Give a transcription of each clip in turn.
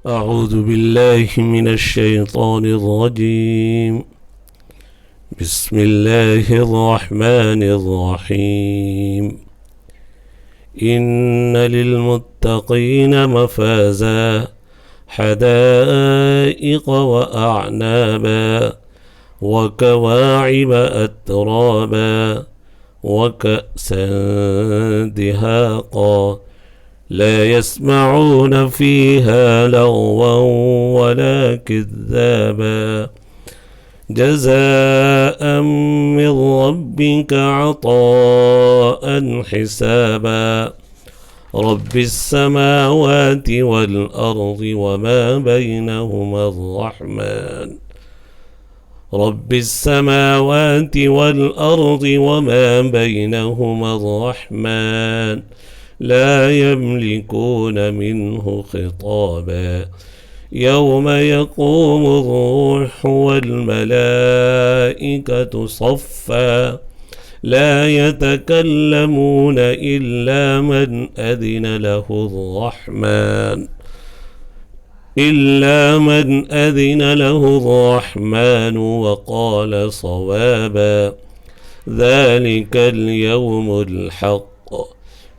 أعوذ بالله من الشيطان الرجيم. بسم الله الرحمن الرحيم. إن للمتقين مفازا حدائق وأعنابا وكواعب أترابا وكأسا دهاقا لا يسمعون فيها لغوا ولا كذابا جزاء من ربك عطاء حسابا رب السماوات والأرض وما بينهما الرحمن رب السماوات والأرض وما بينهما الرحمن لا يملكون منه خطابا يوم يقوم الروح والملائكة صفا لا يتكلمون إلا من أذن له الرحمن وقال صوابا ذلك اليوم الحق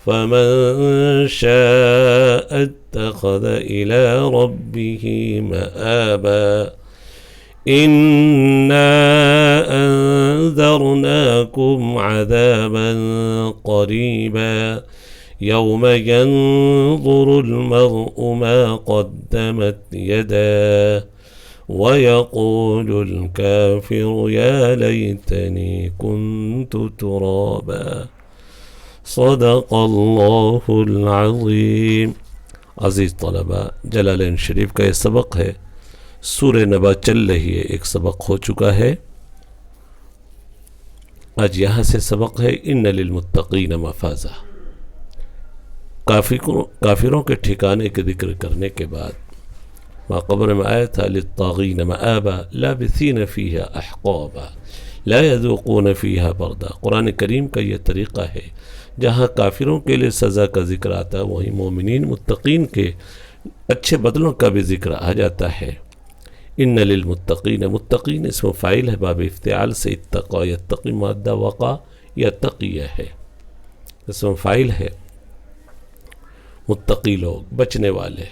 فمن شاء اتخذ إلى ربه مآبا إنا أنذرناكم عذابا قريبا يوم ينظر المرء ما قدمت يداه ويقول الكافر يا ليتني كنت ترابا صدق اللہ العظیم. عزیز طلباء، جلالین شریف کا یہ سبق ہے. سورہ نبا چل رہی ہے، ایک سبق ہو چکا ہے. آج یہاں سے سبق ہے ان للمتقین مفازا. کافروں کے ٹھکانے کے ذکر کرنے کے بعد ما قبر میں آیا تھا للطاغین مآبا لابثین فیہا احقابا لا یذوقون فیہا بردا. قرآن کریم کا یہ طریقہ ہے، جہاں کافروں کے لیے سزا کا ذکر آتا ہے وہیں مومنین متقین کے اچھے بدلوں کا بھی ذکر آ جاتا ہے. ان للمتقین، متقین اسم فاعل ہے باب افتعال سے. اتقا یتقی مادہ وقع یا تقیہ ہے، اسم فاعل ہے. متقی لوگ، بچنے والے.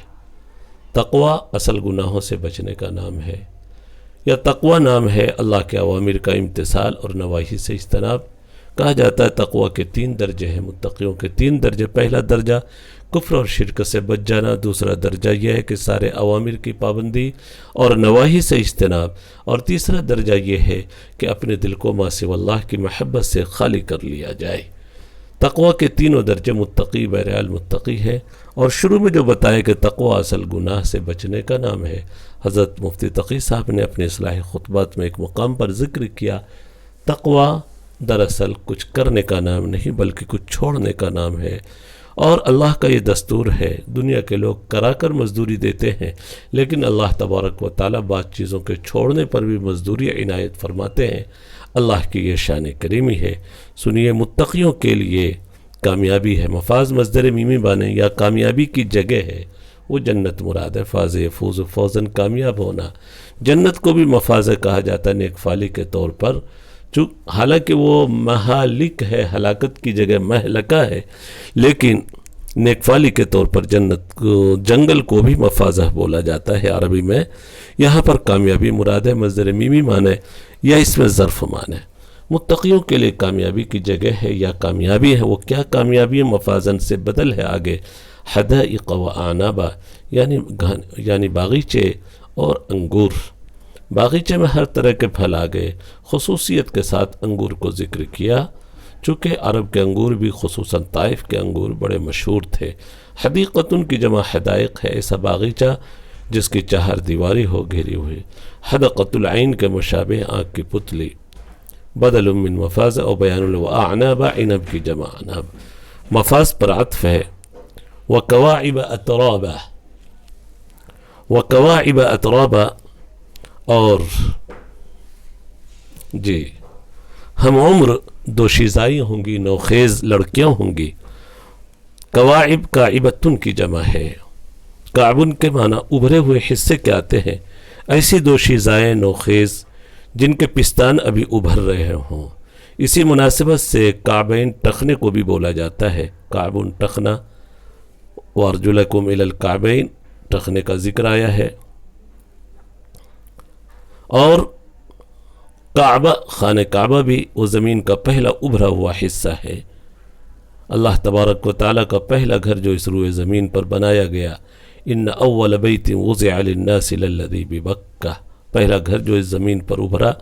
تقوی اصل گناہوں سے بچنے کا نام ہے، یا تقوی نام ہے اللہ کے اوامر کا امتثال اور نواہی سے اجتناب. کہا جاتا ہے تقوی کے 3 درجے ہیں، متقیوں کے 3 درجے. پہلا درجہ کفر اور شرک سے بچ جانا، دوسرا درجہ یہ ہے کہ سارے اوامر کی پابندی اور نواہی سے اجتناب، اور تیسرا درجہ یہ ہے کہ اپنے دل کو ما سوی اللہ کی محبت سے خالی کر لیا جائے. تقوی کے 3 درجے متقی بہرحال متقی ہے. اور شروع میں جو بتایا کہ تقوی اصل گناہ سے بچنے کا نام ہے، حضرت مفتی تقی صاحب نے اپنے اصلاحی خطبات میں ایک مقام پر ذکر کیا. تقوی دراصل کچھ کرنے کا نام نہیں بلکہ کچھ چھوڑنے کا نام ہے، اور اللہ کا یہ دستور ہے. دنیا کے لوگ کرا کر مزدوری دیتے ہیں، لیکن اللہ تبارک و تعالیٰ بعض چیزوں کے چھوڑنے پر بھی مزدوری عنایت فرماتے ہیں. اللہ کی یہ شان کریمی ہے. سنیے، متقیوں کے لیے کامیابی ہے. مفاز مصدر میمی بانے یا کامیابی کی جگہ ہے، وہ جنت مراد ہے. فاز یفوز فوزن، کامیاب ہونا. جنت کو بھی مفاز کہا جاتا ہے نیک فالی کے طور پر، حالانکہ وہ مہالک ہے، ہلاکت کی جگہ مہلکہ ہے، لیکن نیک فالی کے طور پر جنت کو، جنگل کو بھی مفازہ بولا جاتا ہے عربی میں. یہاں پر کامیابی مراد ہے، مصدر میمی معنی یا اس میں ظرف معنی. متقیوں کے لیے کامیابی کی جگہ ہے یا کامیابی ہے. وہ کیا کامیابی ہے؟ مفازن سے بدل ہے آگے. حدائق و اعنابا یعنی باغیچے اور انگور. باغیچے میں ہر طرح کے پھل آ گئے. خصوصیت کے ساتھ انگور کو ذکر کیا، چونکہ عرب کے انگور بھی خصوصاً طائف کے انگور بڑے مشہور تھے. حدیقتن کی جمع حدائق ہے، ایسا باغیچہ جس کی 4 دیواری ہو گھیری ہوئی. حدقۃ العین کے مشابہ آنکھ کی پتلی. بدل من مفاز اور بیان اعناب، عنب کی جمع عناب. مفاز پر عطف ہے. وکواعب اترابا، وکواعب اترابا. اور جی ہم عمر دوشیزائی ہوں گی، نوخیز لڑکیاں ہوں گی. کواعب کاعبتن کی جمع ہے. کعبن کے معنی ابھرے ہوئے حصے کے آتے ہیں، ایسی دو شیزائیں نوخیز جن کے پستان ابھی ابھر رہے ہوں۔ اسی مناسبت سے کعبین ٹخنے کو بھی بولا جاتا ہے، کعبن ٹخنا، وارجلکم الی الکعبین ٹخنے کا ذکر آیا ہے۔ اور کعبہ، خانہ کعبہ بھی وہ زمین کا پہلا ابھرا ہوا حصہ ہے، اللہ تبارک و تعالیٰ کا پہلا گھر جو اس روئے زمین پر بنایا گیا۔ ان اول بیت وضع للناس للذی ببکہ، پہلا گھر جو اس زمین پر ابھرا،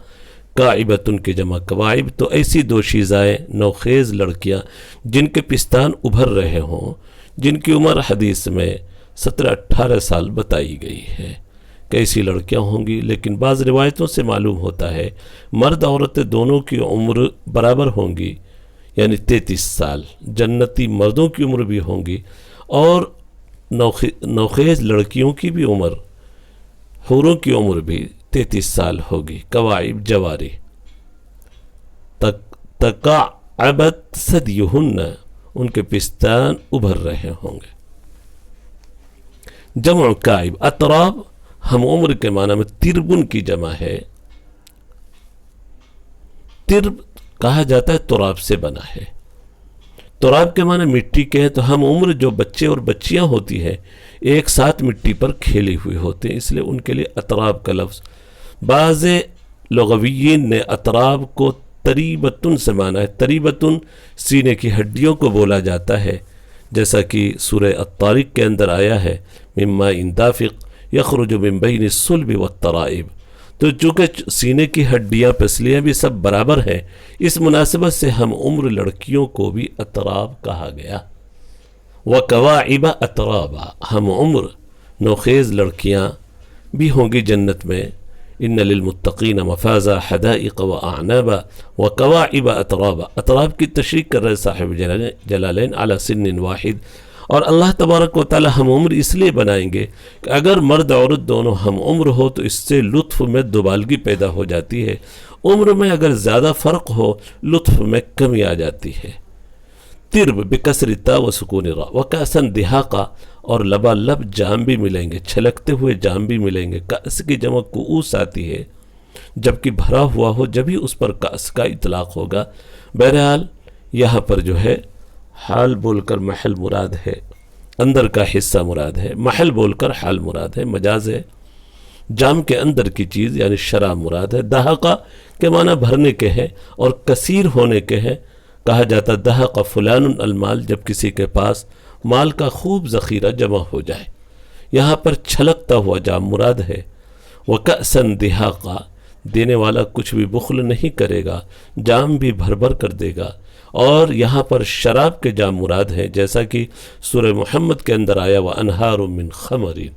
کاعبۃ کی جمع کواعب، تو ایسی دو شیزائیں نوخیز لڑکیاں جن کے پستان ابھر رہے ہوں، جن کی عمر حدیث میں 17-18 سال بتائی گئی ہے، کیسی لڑکیاں ہوں گی؟ لیکن بعض روایتوں سے معلوم ہوتا ہے مرد عورتیں دونوں کی عمر برابر ہوں گی، یعنی 33 سال، جنتی مردوں کی عمر بھی ہوں گی اور نوخیز لڑکیوں کی بھی عمر، حوروں کی عمر بھی 33 سال ہوگی۔ کواعب جواری، تکعبت ثدیہن، ان کے پستان ابھر رہے ہوں گے۔ جمع کعب، اطراب ہم عمر کے معنی میں تربن کی جمع ہے، ترب کہا جاتا ہے تراب سے بنا ہے، تراب کے معنی مٹی کے ہیں، تو ہم عمر جو بچے اور بچیاں ہوتی ہیں ایک ساتھ مٹی پر کھیلی ہوئی ہوتے ہیں، اس لیے ان کے لیے اطراب کا لفظ۔ بعض لغویین نے اطراب کو تریبتن سے مانا ہے، تریبتن سینے کی ہڈیوں کو بولا جاتا ہے، جیسا کہ سورہ الطارق کے اندر آیا ہے مما دافق یخرج من بین الصلب والترائب، تو چونکہ سینے کی ہڈیاں پسلیاں بھی سب برابر ہیں، اس مناسبت سے ہم عمر لڑکیوں کو بھی اطراب کہا گیا۔ وَكَوَاعِبَ أَتْرَابًا، ہم عمر نوخیز لڑکیاں بھی ہوں گی جنت میں۔ ان للمتقین مفازا حدائق وأعنابا وكواعب أترابا، اطراب کی تشریح کر رہے صاحب جلالین علی سن واحد، اور اللہ تبارک و تعالی ہم عمر اس لیے بنائیں گے کہ اگر مرد عورت دونوں ہم عمر ہو تو اس سے لطف میں دوبالگی پیدا ہو جاتی ہے، عمر میں اگر زیادہ فرق ہو لطف میں کمی آ جاتی ہے۔ ترب بکسر تا و سکون را، وکاسن دہاقہ، اور لبالب جام بھی ملیں گے، چھلکتے ہوئے جام بھی ملیں گے۔ کأس کی جمع کؤوس آتی ہے، جبکہ بھرا ہوا ہو جبھی اس پر کأس کا اطلاق ہوگا۔ بہرحال یہاں پر جو ہے حال بول کر محل مراد ہے، اندر کا حصہ مراد ہے، محل بول کر حال مراد ہے، مجاز ہے۔ جام کے اندر کی چیز یعنی شراب مراد ہے۔ دہاقہ کے معنی بھرنے کے ہیں اور کثیر ہونے کے ہیں، کہا جاتا دہق فلان المال، جب کسی کے پاس مال کا خوب ذخیرہ جمع ہو جائے۔ یہاں پر چھلکتا ہوا جام مراد ہے۔ وَكَأْسًا دِحَاقًا، دینے والا کچھ بھی بخل نہیں کرے گا، جام بھی بھر بھر کر دے گا۔ اور یہاں پر شراب کے جام مراد ہیں، جیسا کہ سورہ محمد کے اندر آیا وَأَنْهَارٌ مِّن خَمَرٍ،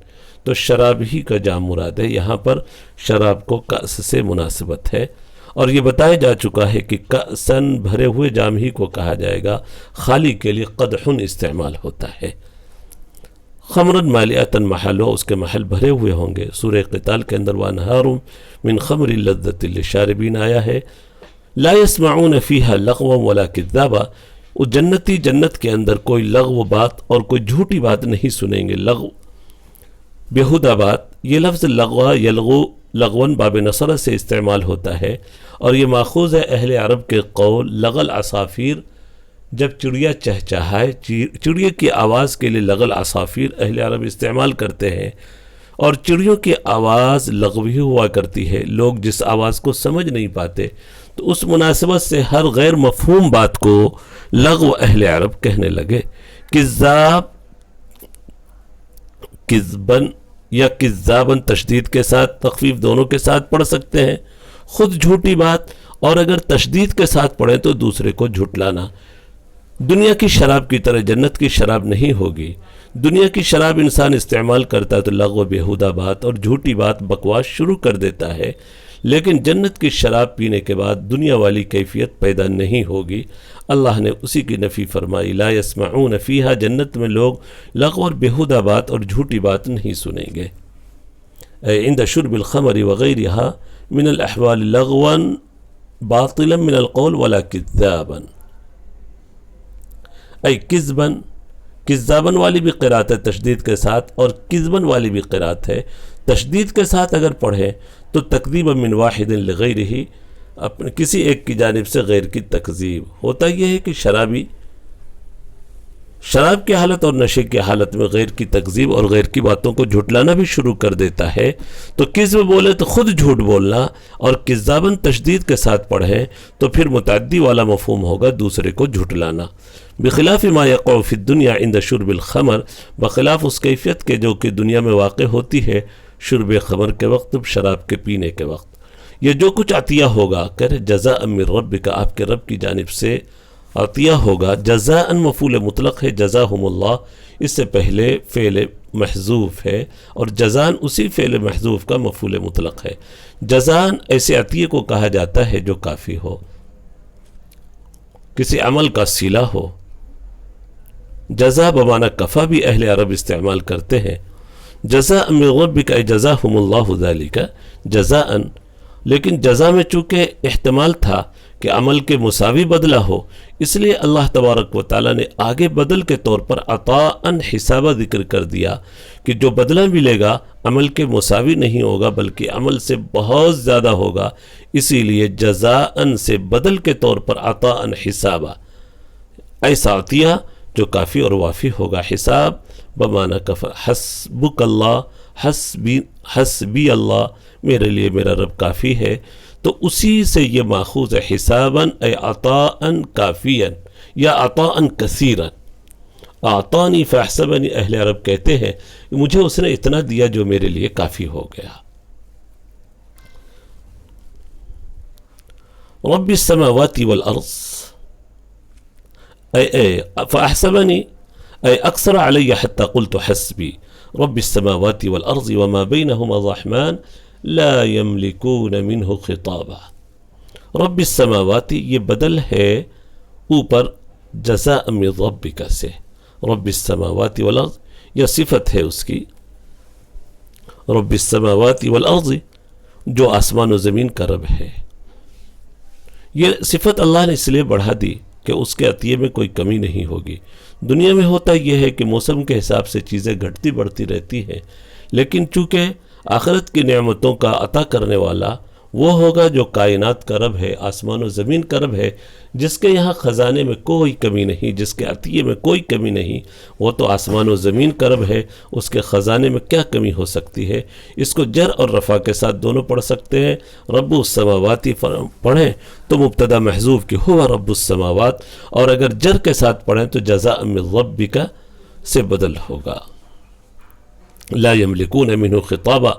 تو شراب ہی کا جام مراد ہے، یہاں پر شراب کو کأس سے مناسبت ہے۔ اور یہ بتایا جا چکا ہے کہ کأسن بھرے ہوئے جام ہی کو کہا جائے گا، خالی کے لیے قدحن استعمال ہوتا ہے۔ خمرن مالیاتن محلو، اس کے محل بھرے ہوئے ہوں گے۔ سورہ قتال کے اندر وانہار من خمر لذت للشاربین آیا ہے۔ لا يسمعون فیہا لغوا ولا کذابا، وہ جنتی جنت کے اندر کوئی لغو بات اور کوئی جھوٹی بات نہیں سنیں گے۔ لغو بیہودہ بات، یہ لفظ لغوا یلغو لغون باب نصرہ سے استعمال ہوتا ہے، اور یہ ماخوذ ہے اہل عرب کے قول لغل عصافیر، جب چڑیا چہچہائے، چڑیا کی آواز کے لیے لغل عصافیر اہل عرب استعمال کرتے ہیں، اور چڑیوں کی آواز لغوی ہوا کرتی ہے، لوگ جس آواز کو سمجھ نہیں پاتے، تو اس مناسبت سے ہر غیر مفہوم بات کو لغو اہل عرب کہنے لگے۔ کذاب، کذبن یا کذابن تشدید کے ساتھ تخفیف دونوں کے ساتھ پڑھ سکتے ہیں، خود جھوٹی بات، اور اگر تشدید کے ساتھ پڑھیں تو دوسرے کو جھٹلانا۔ دنیا کی شراب کی طرح جنت کی شراب نہیں ہوگی۔ دنیا کی شراب انسان استعمال کرتا ہے تو لغو بیہودہ بات اور جھوٹی بات بکواس شروع کر دیتا ہے، لیکن جنت کی شراب پینے کے بعد دنیا والی کیفیت پیدا نہیں ہوگی۔ اللہ نے اسی کی نفی فرمائی، لا يسمعون فیہا، جنت میں لوگ لغو اور بیہودہ بات اور جھوٹی بات نہیں سنیں گے۔ عند شرب الخمر وغیرہا من الاحوال لغوا باطلا من القول ولا کذابا، ای کذبا کذابن والی بھی قرات ہے تشدید کے ساتھ، اور کذبن والی بھی قرات ہے تشدید کے ساتھ اگر پڑھیں تو تکذیب من واحد لغیرہ، اپنے کسی ایک کی جانب سے غیر کی تکذیب۔ ہوتا یہ ہے کہ شراب کی حالت اور نشے کی حالت میں غیر کی تکذیب اور غیر کی باتوں کو جھٹلانا بھی شروع کر دیتا ہے، تو کذب بولے تو خود جھوٹ بولنا، اور کذابن تشدید کے ساتھ پڑھیں تو پھر متعدی والا مفہوم ہوگا دوسرے کو جھٹلانا۔ بخلاف ما یقع فی الدنیا عند شرب الخمر، بخلاف اس کیفیت کے جو کہ دنیا میں واقع ہوتی ہے شرب خمر کے وقت، شراب کے پینے کے وقت۔ یہ جو کچھ عطیہ ہوگا، کہ جزاء من ربک، آپ کے رب کی جانب سے عطیہ ہوگا۔ جزاء مفعول مطلق ہے، جزاہم اللہ اس سے پہلے فعل محذوف ہے، اور جزان اسی فعل محذوف کا مفعول مطلق ہے۔ جزان ایسے عطیے کو کہا جاتا ہے جو کافی ہو، کسی عمل کا صلہ ہو۔ جزا بمعنی کفا بھی اہل عرب استعمال کرتے ہیں۔ جزاء من ربک ای جزاہم اللہ ذالک جزاء، لیکن جزا میں چونکہ احتمال تھا کہ عمل کے مساوی بدلہ ہو، اس لیے اللہ تبارک و تعالیٰ نے آگے بدل کے طور پر عطاءً حسابہ ذکر کر دیا کہ جو بدلہ ملے گا عمل کے مساوی نہیں ہوگا بلکہ عمل سے بہت زیادہ ہوگا، اسی لیے جزاءً سے بدل کے طور پر عطاءً حسابہ، ایسا عطیہ جو کافی اور وافی ہوگا۔ حساب بمعنی کفا، حسبک اللہ، حسبی اللہ، میرے لیے میرا رب کافی ہے، تو اسی سے یہ ماخوذ ہے حساباً اے عطاءً کافیاً یا عطاءً کثیراً۔ اعطانی فاحسبنی، اہل عرب کہتے ہیں مجھے اس نے اتنا دیا جو میرے لیے کافی ہو گیا۔ رب السماوات والارض اے فاحسبنی اے اکثر علی حتی قلت حسبی، رب السماوات والارض وما بینہما الرحمن لا یملکون منہ خطابا۔ رب السماوات یہ بدل ہے اوپر جزاء من ربک سے، رب السماوات والارض یہ صفت ہے اس کی، رب السماوات والارض جو آسمان و زمین کا رب ہے۔ یہ صفت اللہ نے اس لیے بڑھا دی کہ اس کے عطیے میں کوئی کمی نہیں ہوگی۔ دنیا میں ہوتا یہ ہے کہ موسم کے حساب سے چیزیں گھٹتی بڑھتی رہتی ہیں، لیکن چونکہ آخرت کی نعمتوں کا عطا کرنے والا وہ ہوگا جو کائنات کا رب ہے، آسمان و زمین کا رب ہے، جس کے یہاں خزانے میں کوئی کمی نہیں، جس کے عطیے میں کوئی کمی نہیں، وہ تو آسمان و زمین کا رب ہے، اس کے خزانے میں کیا کمی ہو سکتی ہے؟ اس کو جر اور رفع کے ساتھ دونوں پڑھ سکتے ہیں۔ رب السماواتی پڑھیں تو مبتدا محذوف کی ہوا رب السماوات، اور اگر جر کے ساتھ پڑھیں تو جزاء من ربک سے بدل ہوگا۔ لا یملکون منہ خطابا،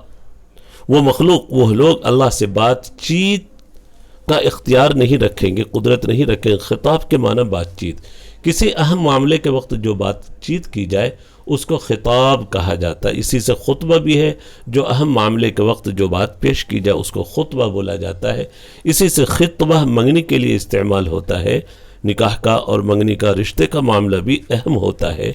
وہ مخلوق، وہ لوگ اللہ سے بات چیت کا اختیار نہیں رکھیں گے، قدرت نہیں رکھیں گے۔ خطاب کے معنی بات چیت، کسی اہم معاملے کے وقت جو بات چیت کی جائے اس کو خطاب کہا جاتا ہے۔ اسی سے خطبہ بھی ہے، جو اہم معاملے کے وقت جو بات پیش کی جائے اس کو خطبہ بولا جاتا ہے۔ اسی سے خطبہ منگنی کے لیے استعمال ہوتا ہے، نکاح کا اور منگنی کا رشتے کا معاملہ بھی اہم ہوتا ہے۔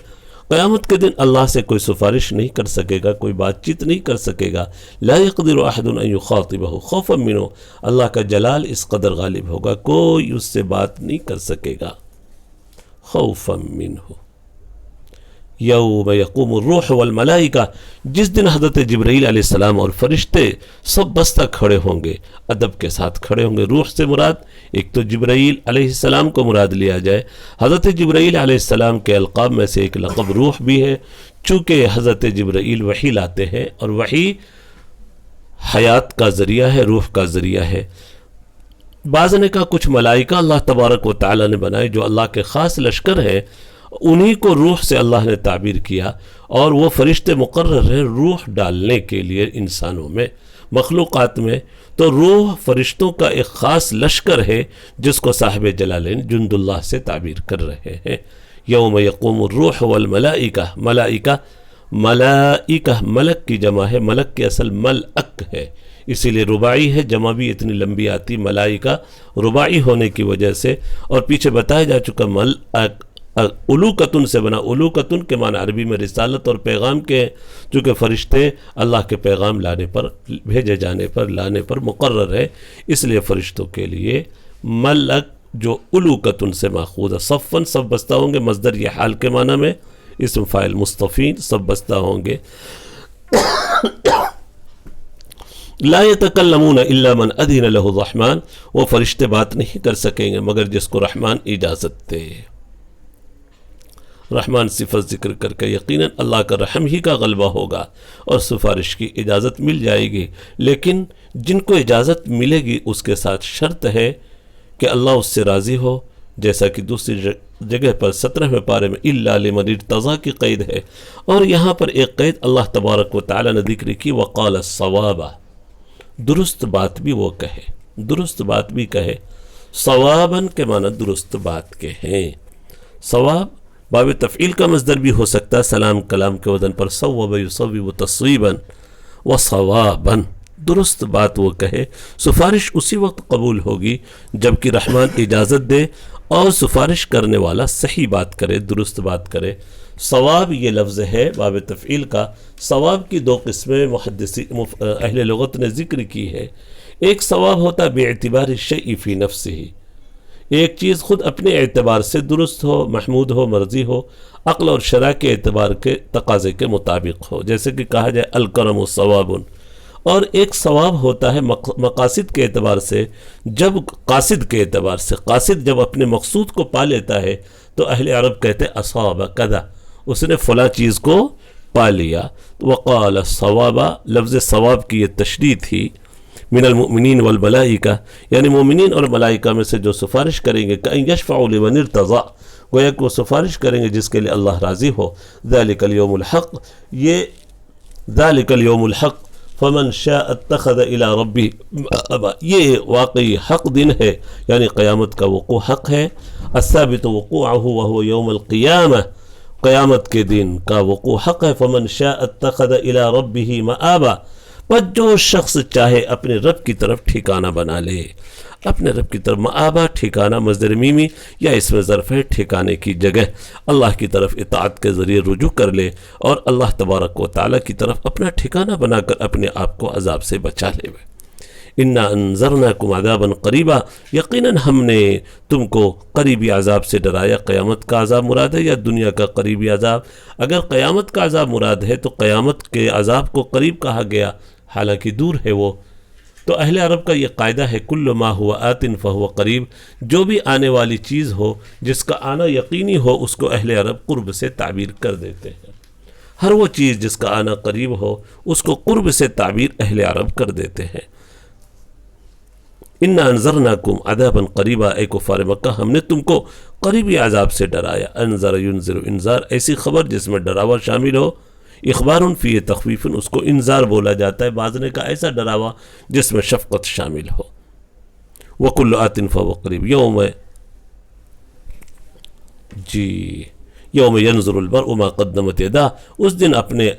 قیامت کے دن اللہ سے کوئی سفارش نہیں کر سکے گا، کوئی بات چیت نہیں کر سکے گا۔ لا یقدر احد ان یخاطبہ خوفا منہ، اللہ کا جلال اس قدر غالب ہوگا کوئی اس سے بات نہیں کر سکے گا۔ خوفا منہ یوم یقوم الروح والملائکہ، جس دن حضرت جبرائیل علیہ السلام اور فرشتے سب بستہ کھڑے ہوں گے، ادب کے ساتھ کھڑے ہوں گے۔ روح سے مراد ایک تو جبرائیل علیہ السلام کو مراد لیا جائے، حضرت جبرائیل علیہ السلام کے القاب میں سے ایک لقب روح بھی ہے، چونکہ حضرت جبرائیل وحی لاتے ہیں اور وحی حیات کا ذریعہ ہے، روح کا ذریعہ ہے۔ بعض نے کہا کچھ ملائکہ اللہ تبارک و تعالی نے بنائے جو اللہ کے خاص لشکر ہیں، انہی کو روح سے اللہ نے تعبیر کیا، اور وہ فرشتے مقرر ہیں روح ڈالنے کے لیے انسانوں میں، مخلوقات میں۔ تو روح فرشتوں کا ایک خاص لشکر ہے جس کو صاحب جلالین جند اللہ سے تعبیر کر رہے ہیں۔ یوم یقوم الروح والملائکہ، ملائکہ ملک کی جمع ہے، ملک کی اصل ملک ہے، اسی لیے رباعی ہے، جمع بھی اتنی لمبی آتی ملائکہ رباعی ہونے کی وجہ سے۔ اور پیچھے بتایا جا چکا ملک علوکتن سے بنا، علوکتن کے معنی عربی میں رسالت اور پیغام کے ہیں، چونکہ فرشتے اللہ کے پیغام لانے پر، بھیجے جانے پر، لانے پر مقرر ہے، اس لیے فرشتوں کے لیے ملک جو علوکتن سے ماخوذ ہے۔ صفن، صف بستہ ہوں گے، مصدر یہ حال کے معنی میں اسم فاعل مصطفین سب بستہ ہوں گے. لا يتکلمون الا من اذن له الرحمن، وہ فرشتے بات نہیں کر سکیں گے مگر جس کو رحمان اجازت دے. رحمان صفت ذکر کر کے یقیناً اللہ کا رحم ہی کا غلبہ ہوگا اور سفارش کی اجازت مل جائے گی. لیکن جن کو اجازت ملے گی اس کے ساتھ شرط ہے کہ اللہ اس سے راضی ہو، جیسا کہ دوسری جگہ پر 17ویں پارے میں الا لمن ارتضی کی قید ہے، اور یہاں پر ایک قید اللہ تبارک و تعالی نے ذکر کی، وقال الصواب، درست بات بھی وہ کہے، درست بات بھی کہے. صواباً کے معنی درست بات کے ہیں. صواب باب تفعیل کا مصدر بھی ہو سکتا ہے، سلام کلام کے وزن پر صوب یصوب تصویباً وصواباً، درست بات وہ کہے. سفارش اسی وقت قبول ہوگی جبکہ رحمان اجازت دے اور سفارش کرنے والا صحیح بات کرے، درست بات کرے. صواب یہ لفظ ہے باب تفعیل کا. صواب کی 2 قسمیں اہل لغت نے ذکر کی ہے. ایک صواب ہوتا ہے بے اعتبار الشیء فی نفسہ، ایک چیز خود اپنے اعتبار سے درست ہو، محمود ہو، مرضی ہو، عقل اور شرع کے اعتبار کے تقاضے کے مطابق ہو، جیسے کہ کہا جائے الکرم ثواب. اور ایک ثواب ہوتا ہے مقاصد کے اعتبار سے، جب قاصد کے اعتبار سے، قاصد جب اپنے مقصود کو پا لیتا ہے تو اہل عرب کہتے ہیں اصاب کذا، اس نے فلاں چیز کو پا لیا. وقال الصواب، لفظ ثواب کی یہ تشریح تھی. من المؤمنین والملائکہ، یعنی مومنین اور ملائکہ میں سے جو سفارش کریں گے، کأن یشفعوا لمن ارتضی، گویا کہ وہ سفارش کریں گے جس کے لیے اللہ راضی ہو. ذالک الیوم الحق، یہ ذالک الیوم الحق فمن شاء اتخذ الى ربہ مآبا، یہ واقعی حق دن ہے، یعنی قیامت کا وقوع حق ہے. الثابت وقوعہ وہو یوم القیامہ، قیامت کے دن کا وقوع حق ہے. فمن شاء اتخذ الى ربہ مآبا، پر جو شخص چاہے اپنے رب کی طرف ٹھکانہ بنا لے، اپنے رب کی طرف. مآبا ٹھکانہ مصدر میمی یا اس میں ظرف ہے ٹھکانے کی جگہ، اللہ کی طرف اطاعت کے ذریعے رجوع کر لے اور اللہ تبارک و تعالیٰ کی طرف اپنا ٹھکانہ بنا کر اپنے آپ کو عذاب سے بچا لے. انا انذرناکم عذابا قریبا، یقیناً ہم نے تم کو قریبی عذاب سے ڈرایا. قیامت کا عذاب مراد ہے یا دنیا کا قریبی عذاب؟ اگر قیامت کا عذاب مراد ہے تو قیامت کے عذاب کو قریب کہا گیا، حالانکہ دور ہے وہ. تو اہل عرب کا یہ قاعدہ ہے کل ما ہوا آت فہو قریب، جو بھی آنے والی چیز ہو جس کا آنا یقینی ہو اس کو اہل عرب قرب سے تعبیر کر دیتے ہیں. ہر وہ چیز جس کا آنا قریب ہو اس کو قرب سے تعبیر اہل عرب کر دیتے ہیں. انا انذرناکم عذابا قریبا، اے کفار مکہ ہم نے تم کو قریبی عذاب سے ڈرایا. انذر ینذر، انذار ایسی خبر جس میں ڈراوا شامل ہو. اخبار فی تخویف، اس کو انذار بولا جاتا ہے، بعض نے کہا ایسا ڈراوا جس میں شفقت شامل ہو. وکل آت فہو قریب، یوم ینظر المرء ما قدمت یداہ، اس دن اپنے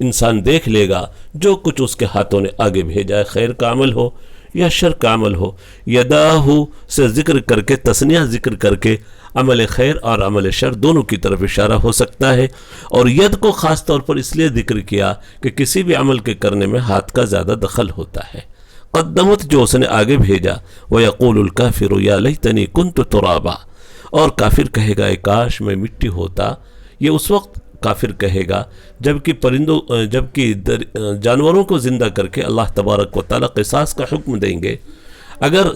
انسان دیکھ لے گا جو کچھ اس کے ہاتھوں نے آگے بھیجا ہے، خیر کا عمل ہو یا شر کا عمل ہو. یداہ سے ذکر کر کے، تثنیہ ذکر کر کے عمل خیر اور عمل شر دونوں کی طرف اشارہ ہو سکتا ہے. اور ید کو خاص طور پر اس لیے ذکر کیا کہ کسی بھی عمل کے کرنے میں ہاتھ کا زیادہ دخل ہوتا ہے. قدمت جو اس نے آگے بھیجا. وَيَقُولُ الْكَافِرُ يَا لَيْتَنِي كُنْتُ تُرَابًا، اور کافر کہے گا اے کاش میں مٹی ہوتا. یہ اس وقت کافر کہے گا جبکہ جانوروں کو زندہ کر کے اللہ تبارک و تعالیٰ قصاص کا حکم دیں گے. اگر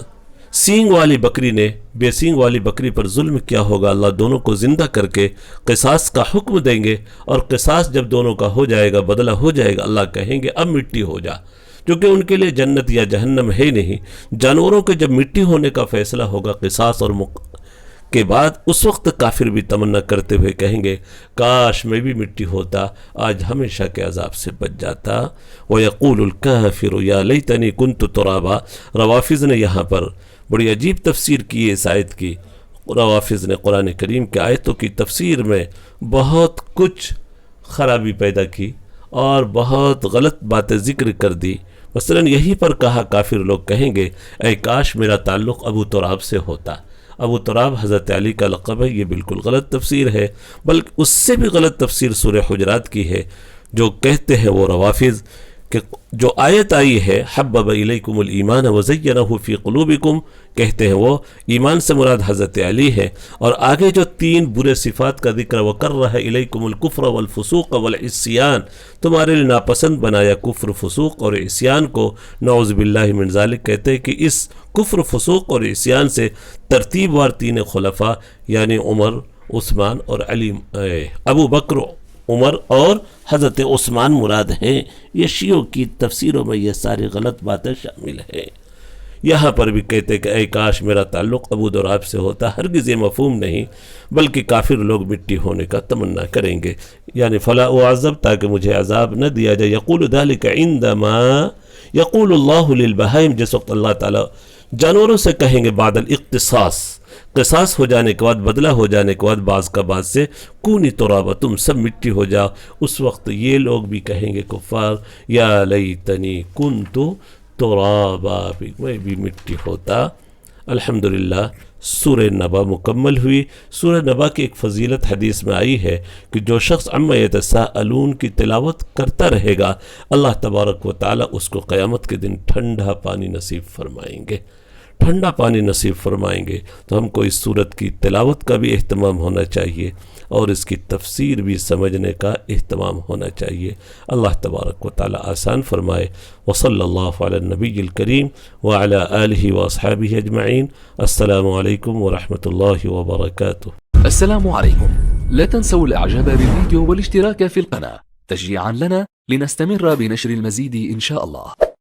سینگ والی بکری نے بے سینگ والی بکری پر ظلم کیا ہوگا، اللہ دونوں کو زندہ کر کے قصاص کا حکم دیں گے، اور قصاص جب دونوں کا ہو جائے گا، بدلہ ہو جائے گا، اللہ کہیں گے اب مٹی ہو جا، کیونکہ ان کے لیے جنت یا جہنم ہے نہیں. جانوروں کے جب مٹی ہونے کا فیصلہ ہوگا قصاص اور کے بعد، اس وقت کافر بھی تمنا کرتے ہوئے کہیں گے کاش میں بھی مٹی ہوتا، آج ہمیشہ کے عذاب سے بچ جاتا. وَيَقُولُ الْكَافِرُ يَا لَيْتَنِي كُنْتُ تُرَابًا. روافظ نے یہاں پر بڑی عجیب تفسیر کی ہے اس آیت کی. روافظ نے قرآن کریم کے آیتوں کی تفسیر میں بہت کچھ خرابی پیدا کی اور بہت غلط باتیں ذکر کر دی. مثلا یہی پر کہا کافر لوگ کہیں گے اے کاش میرا تعلق ابو تراب سے ہوتا. ابو تراب حضرت علی کا لقب ہے، یہ بالکل غلط تفسیر ہے. بلکہ اس سے بھی غلط تفسیر سورہ حجرات کی ہے، جو کہتے ہیں وہ روافظ کہ جو آیت آئی ہے حبب الیکم الایمان وزینہ فی قلوبکم، کہتے ہیں وہ ایمان سے مراد حضرت علی ہے، اور آگے جو 3 برے صفات کا ذکر وکرہ الیکم الکفر والفسوق والعصیان، تمہارے لیے ناپسند بنایا کفر، فسوق اور عصیان کو، نعوذ باللہ من ذالک، کہتے ہیں کہ اس کفر، فسوق اور عصیان سے ترتیب وار 3 خلفاء یعنی عمر، عثمان اور علی، ابو بکر، عمر اور حضرت عثمان مراد ہیں۔ یہ شیعوں کی تفسیروں میں یہ ساری غلط باتیں شامل ہیں۔ یہاں پر بھی کہتے کہ اے کاش میرا تعلق ابو دراب سے ہوتا، ہرگز یہ مفہوم نہیں، بلکہ کافر لوگ مٹی ہونے کا تمنا کریں گے، یعنی فلا اعذب، تاکہ مجھے عذاب نہ دیا جائے۔ یقول ذلك عندما یقول اللہ للبہائم، جس وقت اللہ تعالیٰ جانوروں سے کہیں گے بعد الاقتصاص، قصاص ہو جانے کے بعد، بدلہ ہو جانے کے بعد، بعض کا بعض سے، کونی ترابا، تم سب مٹی ہو جاؤ، اس وقت یہ لوگ بھی کہیں گے کفار، یا لیتنی کنت ترابا، میں بھی مٹی ہوتا۔ الحمدللہ سورہ نبا مکمل ہوئی۔ سورہ نبا کی ایک فضیلت حدیث میں آئی ہے کہ جو شخص عما یتساءلون کی تلاوت کرتا رہے گا، اللہ تبارک و تعالی اس کو قیامت کے دن ٹھنڈا پانی نصیب فرمائیں گے، ٹھنڈا پانی نصیب فرمائیں گے۔ تو ہم کو اس سورت کی تلاوت کا بھی اہتمام ہونا چاہیے اور اس کی تفسیر بھی سمجھنے کا اہتمام ہونا چاہیے۔ اللہ تبارک و تعالی آسان فرمائے۔ وصلی اللہ علی النبی الکریم وعلی آلہ واصحابہ اجمعین۔ السلام علیکم ورحمۃ اللہ وبرکاتہ۔ السلام عليكم، لا تنسوا الاعجاب بالفيديو والاشتراك في القناة تشجيعا لنا لنستمر بنشر المزيد إن شاء الله.